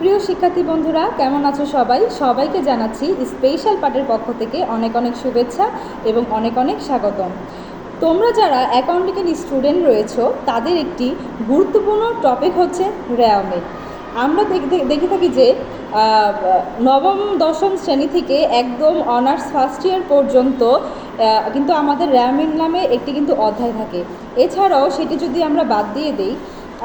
প্রিয় শিক্ষার্থী বন্ধুরা, কেমন আছো সবাই? সবাইকে জানাচ্ছি স্পেশাল পার্টের পক্ষ থেকে অনেক অনেক শুভেচ্ছা এবং অনেক অনেক স্বাগতম। তোমরা যারা অ্যাকাউন্টিংয়ের স্টুডেন্ট রয়েছো তাদের একটি গুরুত্বপূর্ণ টপিক হচ্ছে রেওয়ামিল। আমরা দেখে থাকি যে নবম দশম শ্রেণী থেকে একদম অনার্স ফার্স্ট ইয়ার পর্যন্ত কিন্তু আমাদের রেওয়ামিল নামে একটি কিন্তু অধ্যায় থাকে। এছাড়াও সেটি যদি আমরা বাদ দিয়ে দিই,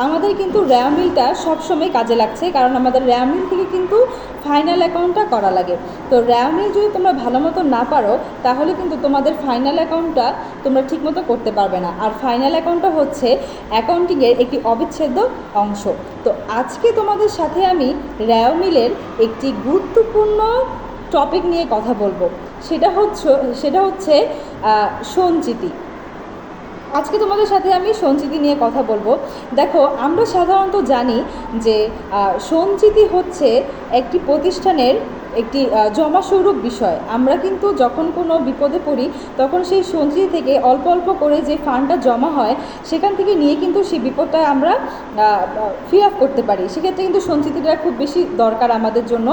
আমাদের কিন্তু রেওয়ামিলটা সবসময় কাজে লাগছে, কারণ আমাদের রেওয়ামিল থেকে কিন্তু ফাইনাল অ্যাকাউন্টটা করা লাগে। তো রেওয়ামিল যদি তোমরা ভালো মতো না পারো তাহলে কিন্তু তোমাদের ফাইনাল অ্যাকাউন্টটা তোমরা ঠিকমতো করতে পারবে না। আর ফাইনাল অ্যাকাউন্টটা হচ্ছে অ্যাকাউন্টিংয়ের একটি অবিচ্ছেদ্য অংশ। তো আজকে তোমাদের সাথে আমি রেওয়ামিলের একটি গুরুত্বপূর্ণ টপিক নিয়ে কথা বলবো, সেটা হচ্ছে সঞ্চিতি। আজকে তোমাদের সাথে আমি সঞ্চিতি নিয়ে কথা বলবো। দেখো, আমরা সাধারণত জানি যে সঞ্চিতি হচ্ছে একটি প্রতিষ্ঠানের একটি জমাস্বরূপ বিষয়। আমরা কিন্তু যখন কোনো বিপদে পড়ি তখন সেই সঞ্চিতি থেকে অল্প অল্প করে যে ফান্ডটা জমা হয় সেখান থেকে নিয়ে কিন্তু সেই বিপদটা আমরা ফিল আপ করতে পারি। সেক্ষেত্রে কিন্তু সঞ্চিতিটা খুব বেশি দরকার আমাদের জন্য।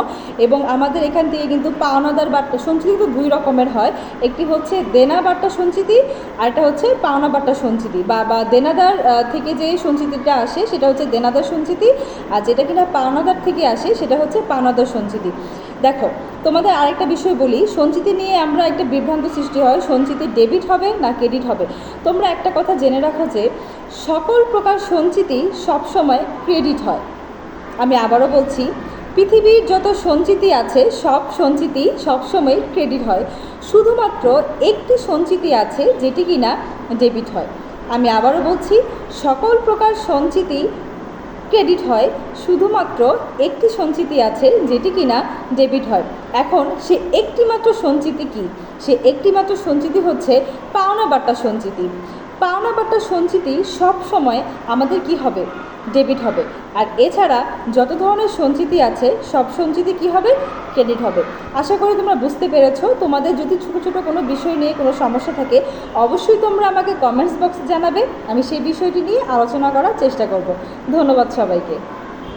এবং আমাদের এখান থেকে কিন্তু পাওনাদার বাট্টা সঞ্চিতি কিন্তু দুই রকমের হয়। একটি হচ্ছে দেনা বাট্টা সঞ্চিতি, আরেকটা হচ্ছে পাওনা বাট্টা সঞ্চিতি। বা দেনাদার থেকে যে সঞ্চিতিটা আসে সেটা হচ্ছে দেনাদার সঞ্চিতি, আর যেটা কিনা পাওনাদার থেকে আসে সেটা হচ্ছে পাওনাদার সঞ্চিতি। দেখো, তোমাদের আরেকটা বিষয় বলি, সঞ্চিতি নিয়ে আমরা একটা বিভ্রান্ত সৃষ্টি হয়, সঞ্চিতি ডেবিট হবে না ক্রেডিট হবে। তোমরা একটা কথা জেনে রাখো যে সকল প্রকার সঞ্চিতি সবসময় ক্রেডিট হয়। আমি আবারও বলছি, পৃথিবীর যত সঞ্চিতি আছে সব সঞ্চিতি সবসময় ক্রেডিট হয়। শুধুমাত্র একটি সঞ্চিতি আছে যেটি কিনা ডেবিট হয়। আমি আবারও বলছি, সকল প্রকার সঞ্চিতি ক্রেডিট হয়, শুধুমাত্র একটি সঞ্চিতি আছে যেটি কিনা ডেবিট হয়। এখন সে একটিমাত্র সঞ্চিতি কি? সে একটিমাত্র সঞ্চিতি হচ্ছে পাওনা বাট্টা সঞ্চিতি। পাওনা বাট্টা সঞ্চিতি সব সময় আমাদের কি হবে? ডেবিট হবে। আর এছাড়া যত ধরনের সঞ্চিতি আছে সব সঞ্চিতি কি হবে? ক্রেডিট হবে। আশা করি তোমরা বুঝতে পেরেছো। তোমাদের যদি ছোটো ছোটো কোনো বিষয় নিয়ে কোনো সমস্যা থাকে অবশ্যই তোমরা আমাকে কমেন্টস বক্সে জানাবে, আমি সেই বিষয়টি নিয়ে আলোচনা করার চেষ্টা করব। ধন্যবাদ সবাইকে।